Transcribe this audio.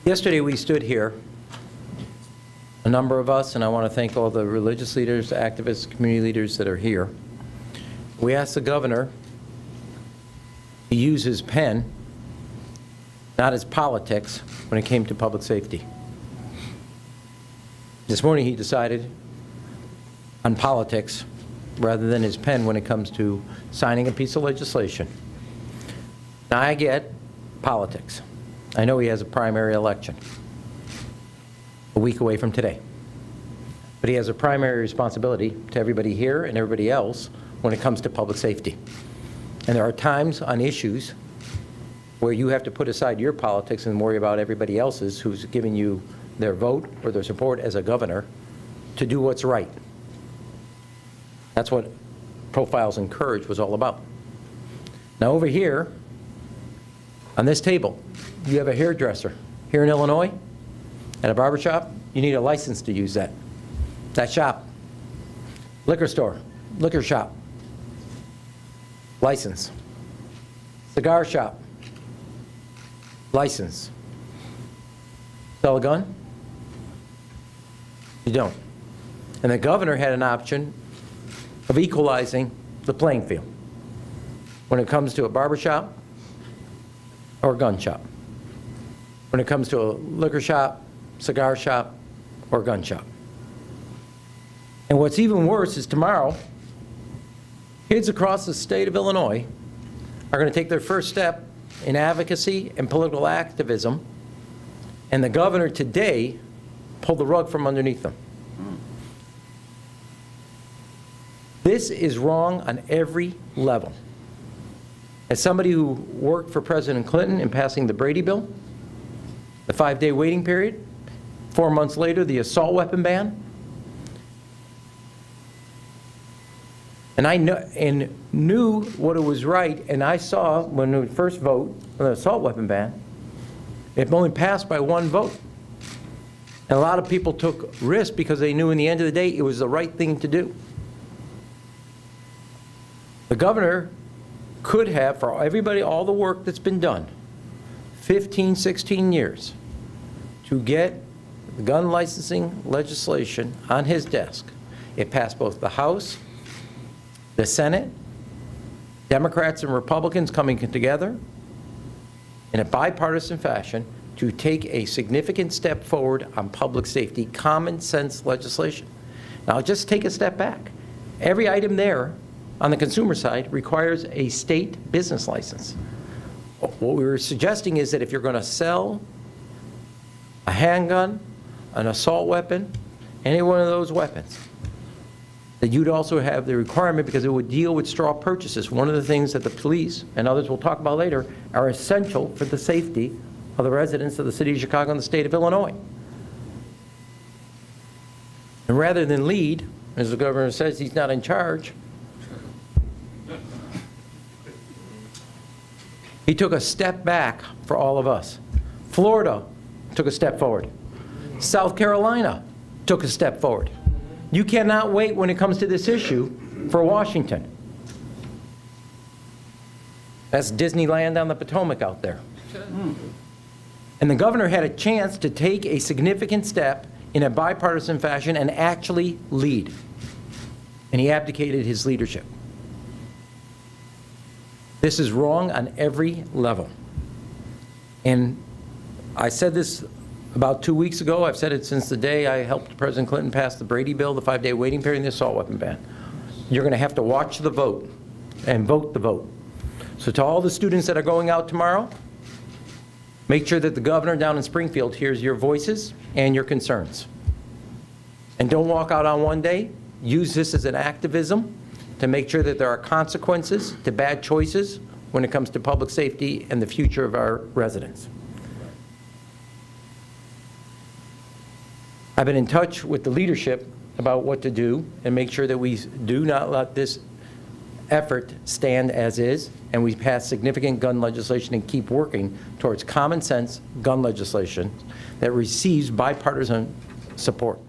Yesterday we stood here, a number of us, and I want to thank all the religious leaders, activists, community leaders that are here. We asked the governor to use his pen, not his politics, when it came to public safety. This morning he decided on politics rather than his pen when it comes to signing a piece of legislation. Now I get politics. I know he has a primary election a week away from today. But he has a primary responsibility to everybody here and everybody else when it comes to public safety. And there are times on issues where you have to put aside your politics and worry about everybody else's who's giving you their vote or their support as a governor to do what's right. That's what Profiles in Courage was all about. Now over here, on this table, you have a hairdresser. Here in Illinois, at a barber shop, you need a license to use that shop. Liquor store, liquor shop, license. Cigar shop, license. Sell a gun? You don't. And the governor had an option of equalizing the playing field when it comes to a barber shop or a gun shop. When it comes to a liquor shop, cigar shop, or gun shop. And what's even worse is tomorrow, kids across the state of Illinois are going to take their first step in advocacy and political activism, and the governor today pulled the rug from underneath them. This is wrong on every level. As somebody who worked for President Clinton in passing the Brady bill, the 5-day waiting period, 4 months later, the assault weapon ban, and I knew what it was right, and I saw when we first vote on the assault weapon ban, it only passed by 1 vote. And a lot of people took risks because they knew in the end of the day it was the right thing to do. The governor could have, for everybody, all the work that's been done, 15, 16 years, to get the gun licensing legislation on his desk. It passed both the House, the Senate, Democrats and Republicans coming together in a bipartisan fashion to take a significant step forward on public safety, common sense legislation. Now just take a step back. Every item there on the consumer side requires a state business license. What we were suggesting is that if you're going to sell a handgun, an assault weapon, any one of those weapons, that you'd also have the requirement, because it would deal with straw purchases. One of the things that the police and others we'll talk about later are essential for the safety of the residents of the city of Chicago and the state of Illinois. And rather than lead, as the governor says he's not in charge, he took a step back for all of us. Florida took a step forward. South Carolina took a step forward. You cannot wait when it comes to this issue for Washington. That's Disneyland on the Potomac out there. And the governor had a chance to take a significant step in a bipartisan fashion and actually lead. And he abdicated his leadership. This is wrong on every level. And I said this about 2 weeks ago. I've said it since the day I helped President Clinton pass the Brady bill, the 5-day waiting period, and the assault weapon ban. You're going to have to watch the vote and vote the vote. So to all the students that are going out tomorrow, make sure that the governor down in Springfield hears your voices and your concerns. And don't walk out on one day. Use this as an activism to make sure that there are consequences to bad choices when it comes to public safety and the future of our residents. I've been in touch with the leadership about what to do and make sure that we do not let this effort stand as is, and we pass significant gun legislation and keep working towards common sense gun legislation that receives bipartisan support.